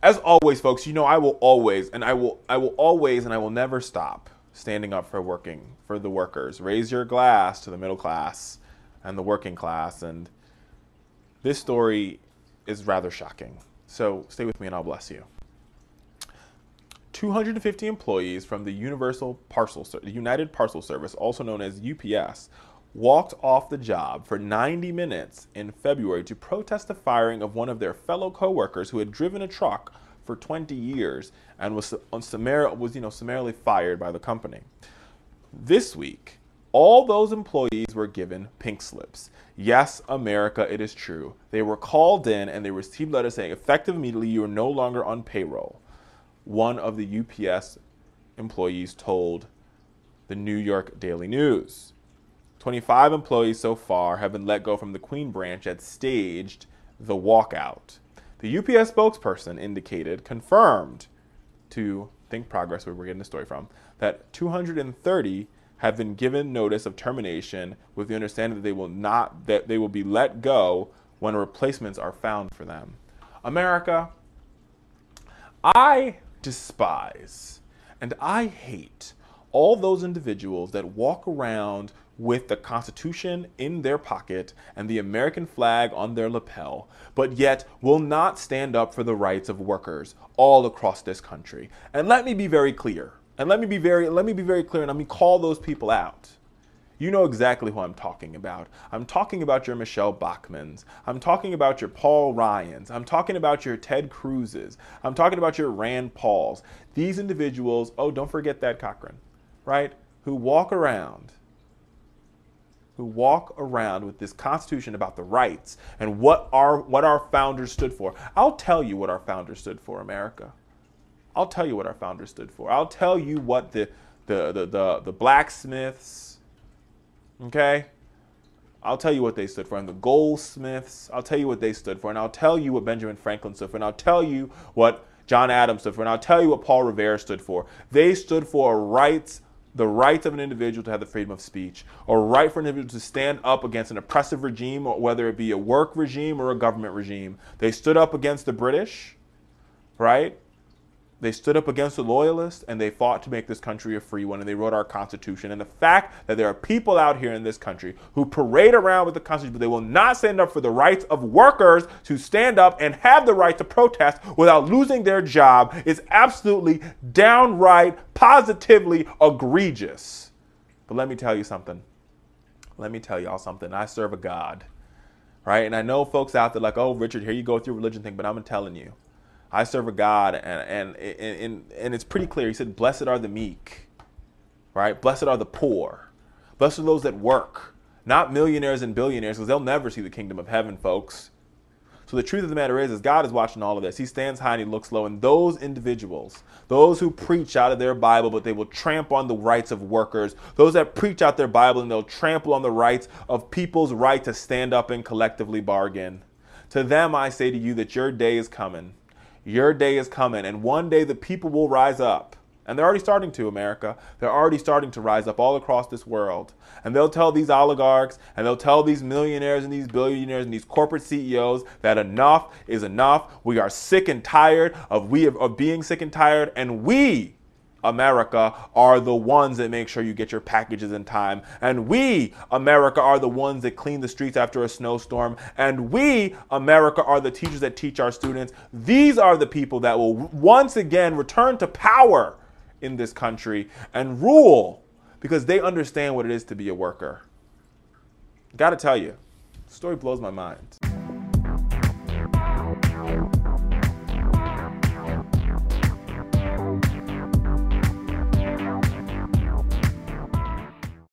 As always, folks, you know I will always and I will never stop standing up for the workers. Raise your glass to the middle class and the working class. And this story is rather shocking. So stay with me and I'll bless you. 250 employees from the United Parcel Service, also known as UPS, walked off the job for 90 minutes in February to protest the firing of one of their fellow coworkers who had driven a truck for 20 years and was summarily fired by the company. This week, all those employees were given pink slips. Yes, America, it is true. They were called in and they received letters saying, effective immediately, you are no longer on payroll. One of the UPS employees told the New York Daily News. 25 employees so far have been let go from the Queen branch that staged the walkout. The UPS spokesperson confirmed to Think Progress, where we're getting the story from, that 230 have been given notice of termination with the understanding that they will be let go when replacements are found for them. America, I despise and I hate all those individuals that walk around with the Constitution in their pocket and the American flag on their lapel, but yet will not stand up for the rights of workers all across this country. And let me be very clear. And let me be very clear, and let me call those people out. You know exactly who I'm talking about. I'm talking about your Michelle Bachmans. I'm talking about your Paul Ryans. I'm talking about your Ted Cruzes. I'm talking about your Rand Pauls. These individuals, oh, don't forget that Cochran, right? Who walk around with this Constitution about the rights and what our founders stood for. I'll tell you what our founders stood for, America. I'll tell you what our founders stood for. I'll tell you what the blacksmiths, okay? I'll tell you what they stood for. And the goldsmiths, I'll tell you what they stood for. And I'll tell you what Benjamin Franklin stood for. And I'll tell you what John Adams stood for. And I'll tell you what Paul Revere stood for. They stood for the rights of an individual to have the freedom of speech, or right for an individual to stand up against an oppressive regime, or whether it be a work regime or a government regime. They stood up against the British, right? They stood up against the loyalists, and they fought to make this country a free one, and they wrote our Constitution. And the fact that there are people out here in this country who parade around with the Constitution, but they will not stand up for the rights of workers to stand up and have the right to protest without losing their job is absolutely downright, positively egregious. But let me tell you something. Let me tell y'all something. I serve a God, right? And I know folks out there like, oh, Richard, here you go with your religion thing, but I'm telling you. I serve a God, and it's pretty clear. He said, blessed are the meek, right? Blessed are the poor. Blessed are those that work, not millionaires and billionaires, because they'll never see the kingdom of heaven, folks. So the truth of the matter is God is watching all of this. He stands high and he looks low. And those individuals, those who preach out of their Bible, but they will trample on the rights of workers, those that preach out their Bible and they'll trample on the rights of people's right to stand up and collectively bargain. To them, I say to you that your day is coming. Your day is coming, and one day the people will rise up. And they're already starting to, America. They're already starting to rise up all across this world. And they'll tell these oligarchs, and they'll tell these millionaires and these billionaires and these corporate CEOs that enough is enough. We are sick and tired of being sick and tired, and we, America, are the ones that make sure you get your packages in time. And we, America, are the ones that clean the streets after a snowstorm. And we, America, are the teachers that teach our students. These are the people that will once again return to power in this country and rule because they understand what it is to be a worker. Gotta tell you, the story blows my mind.